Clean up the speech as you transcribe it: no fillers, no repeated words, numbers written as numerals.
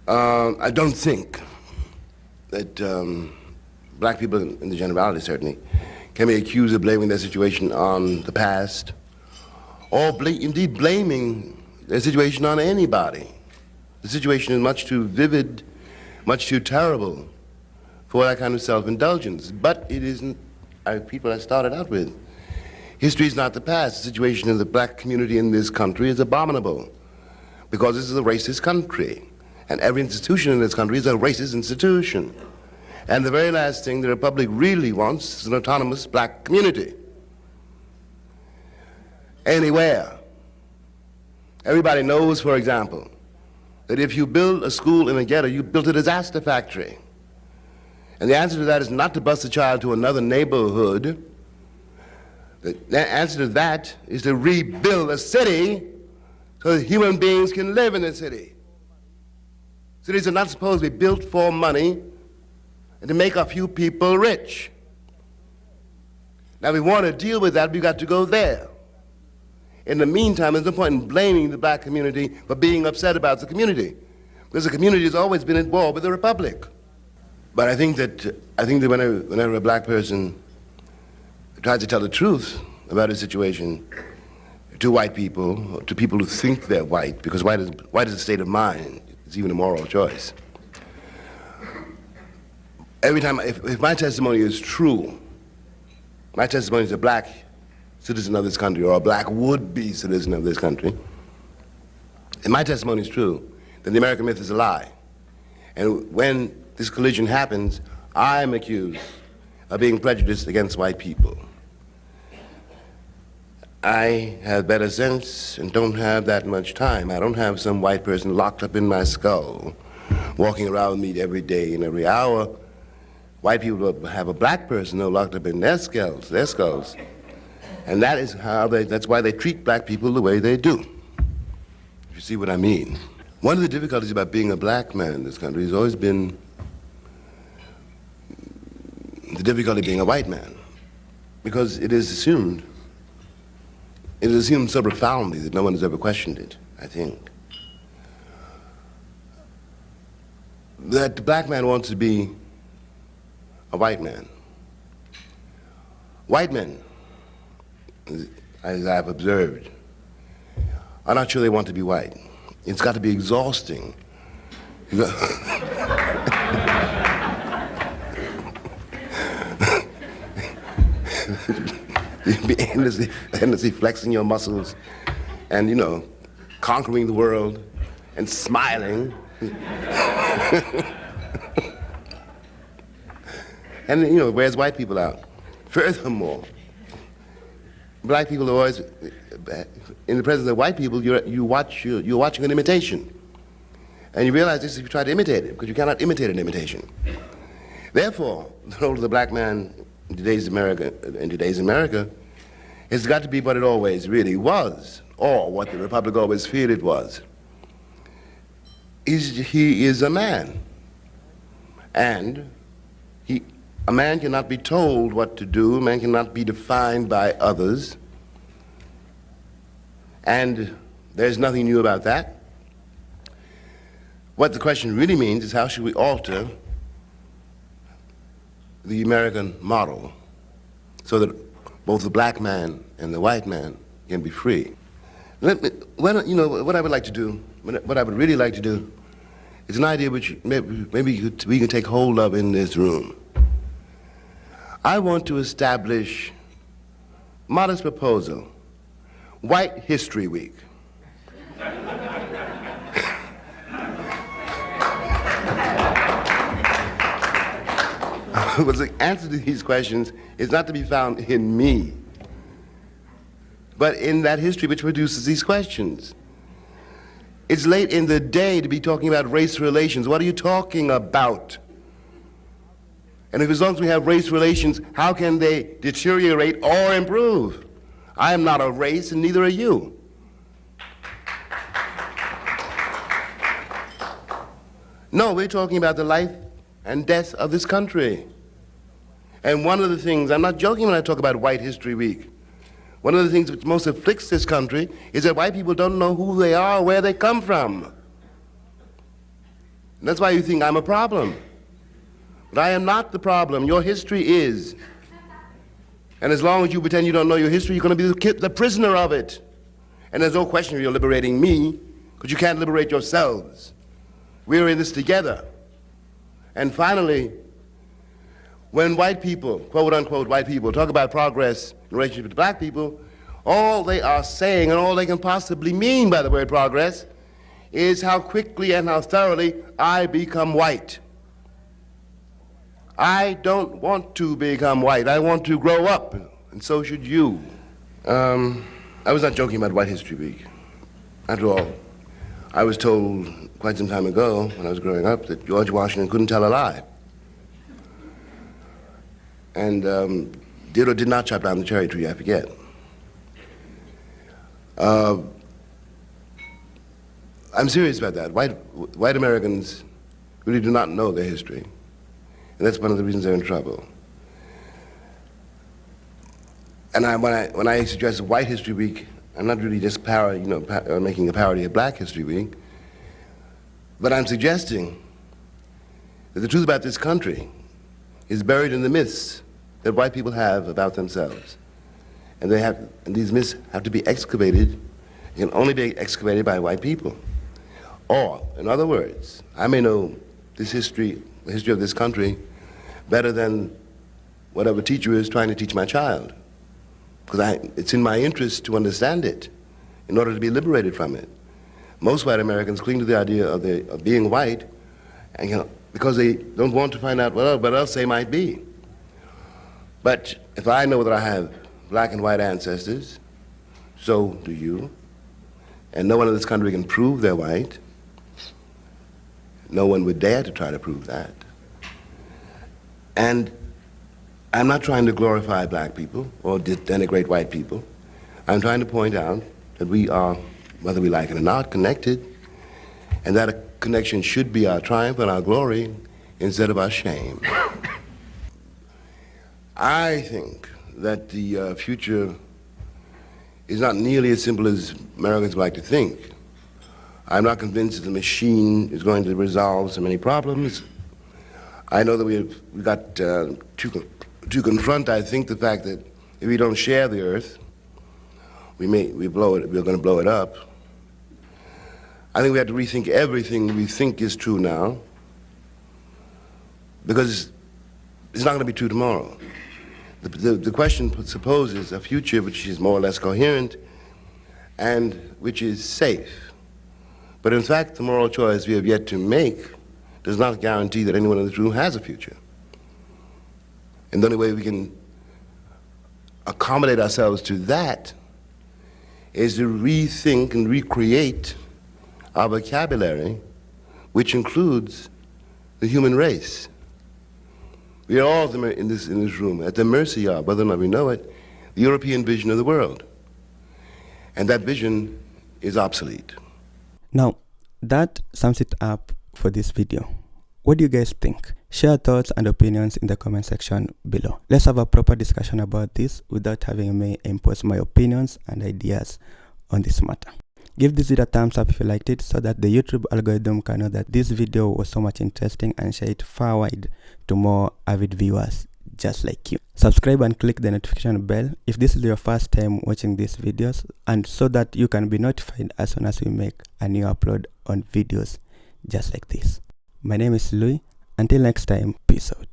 I don't think that black people, in the generality certainly, can be accused of blaming their situation on the past, or indeed blaming their situation on anybody. The situation is much too vivid, much too terrible for that kind of self-indulgence. But it isn't, people I started out with. History is not the past. The situation of the black community in this country is abominable because this is a racist country. And every institution in this country is a racist institution. And the very last thing the Republic really wants is an autonomous black community. Anywhere. Everybody knows, for example, that if you build a school in a ghetto, you built a disaster factory. And the answer to that is not to bus a child to another neighborhood. The answer to that is to rebuild a city so that human beings can live in the city. Cities are not supposed to be built for money and to make a few people rich. Now, if we want to deal with that, we've got to go there. In the meantime, there's no point in blaming the black community for being upset about the community, because the community has always been at war with the Republic. But I think that whenever a black person tries to tell the truth about his situation to white people, or to people who think they're white, because white is a state of mind, it's even a moral choice. Every time, if my testimony is true, my testimony is a black citizen of this country, or a black would-be citizen of this country, and my testimony is true, then the American myth is a lie. And when this collision happens, I'm accused of being prejudiced against white people. I have better sense and don't have that much time. I don't have some white person locked up in my skull, walking around with me every day and every hour. White people have a black person locked up in their skulls. And that is that's why they treat black people the way they do. If you see what I mean. One of the difficulties about being a black man in this country has always been the difficulty of being a white man, because it is assumed so profoundly that no one has ever questioned it, I think, that the black man wants to be a white man. White men, as I've observed, are not sure they want to be white. It's got to be exhausting. You'd be endlessly flexing your muscles and, conquering the world and smiling. And, it wears white people out. Furthermore, black people are always, in the presence of white people, you're watching an imitation. And you realize this if you try to imitate it, because you cannot imitate an imitation. Therefore, the role of the black man in today's America has got to be what it always really was, or what the Republic always feared it was. He is a man. And a man cannot be told what to do, a man cannot be defined by others. And there's nothing new about that. What the question really means is, how should we alter the American model so that both the black man and the white man can be free? What I would like to do, what I would really like to do, is an idea which maybe we can take hold of in this room. I want to establish, modest proposal, White History Week. But the answer to these questions is not to be found in me, but in that history which produces these questions. It's late in the day to be talking about race relations. What are you talking about? And if as long as we have race relations, how can they deteriorate or improve? I am not a race, and neither are you. No, we're talking about the life and death of this country. And one of the things, I'm not joking when I talk about White History Week, one of the things which most afflicts this country is that white people don't know who they are or where they come from. And that's why you think I'm a problem. But I am not the problem. Your history is. And as long as you pretend you don't know your history, you're going to be the prisoner of it. And there's no question you're liberating me, because you can't liberate yourselves. We're in this together. And finally, when white people, quote unquote white people, talk about progress in relationship to black people, all they are saying and all they can possibly mean by the word progress is how quickly and how thoroughly I become white. I don't want to become white. I want to grow up, and so should you. I was not joking about White History Week. After all, I was told quite some time ago, when I was growing up, that George Washington couldn't tell a lie. And did or did not chop down the cherry tree, I forget. I'm serious about that. White Americans really do not know their history. And that's one of the reasons they're in trouble. And when I suggest White History Week, I'm not really just making a parody of Black History Week, but I'm suggesting that the truth about this country is buried in the myths that white people have about themselves. And these myths have to be excavated. They can only be excavated by white people. Or, in other words, I may know this history, the history of this country, better than whatever teacher is trying to teach my child. Because it's in my interest to understand it in order to be liberated from it. Most white Americans cling to the idea of being white and, because they don't want to find out what else they might be. But if I know that I have black and white ancestors, so do you. And no one in this country can prove they're white. No one would dare to try to prove that. And I'm not trying to glorify black people or denigrate white people. I'm trying to point out that we are, whether we like it or not, connected, and that a connection should be our triumph and our glory instead of our shame. I think that the future is not nearly as simple as Americans like to think. I'm not convinced that the machine is going to resolve so many problems. I know that we've got to confront, I think, the fact that if we don't share the earth, we're going to blow it up. I think we have to rethink everything we think is true now, because it's not going to be true tomorrow. The question supposes a future which is more or less coherent and which is safe. But in fact, the moral choice we have yet to make does not guarantee that anyone in this room has a future. And the only way we can accommodate ourselves to that is to rethink and recreate our vocabulary, which includes the human race. We are all in this room at the mercy of, whether or not we know it, the European vision of the world. And that vision is obsolete. Now, that sums it up for this video. What do you guys think? Share thoughts and opinions in the comment section below. Let's have a proper discussion about this without having me impose my opinions and ideas on this matter. Give this video a thumbs up if you liked it, so that the YouTube algorithm can know that this video was so much interesting and share it far wide to more avid viewers just like you. Subscribe and click the notification bell if this is your first time watching these videos, and so that you can be notified as soon as we make a new upload on videos just like this. My name is Louis. Until next time, peace out.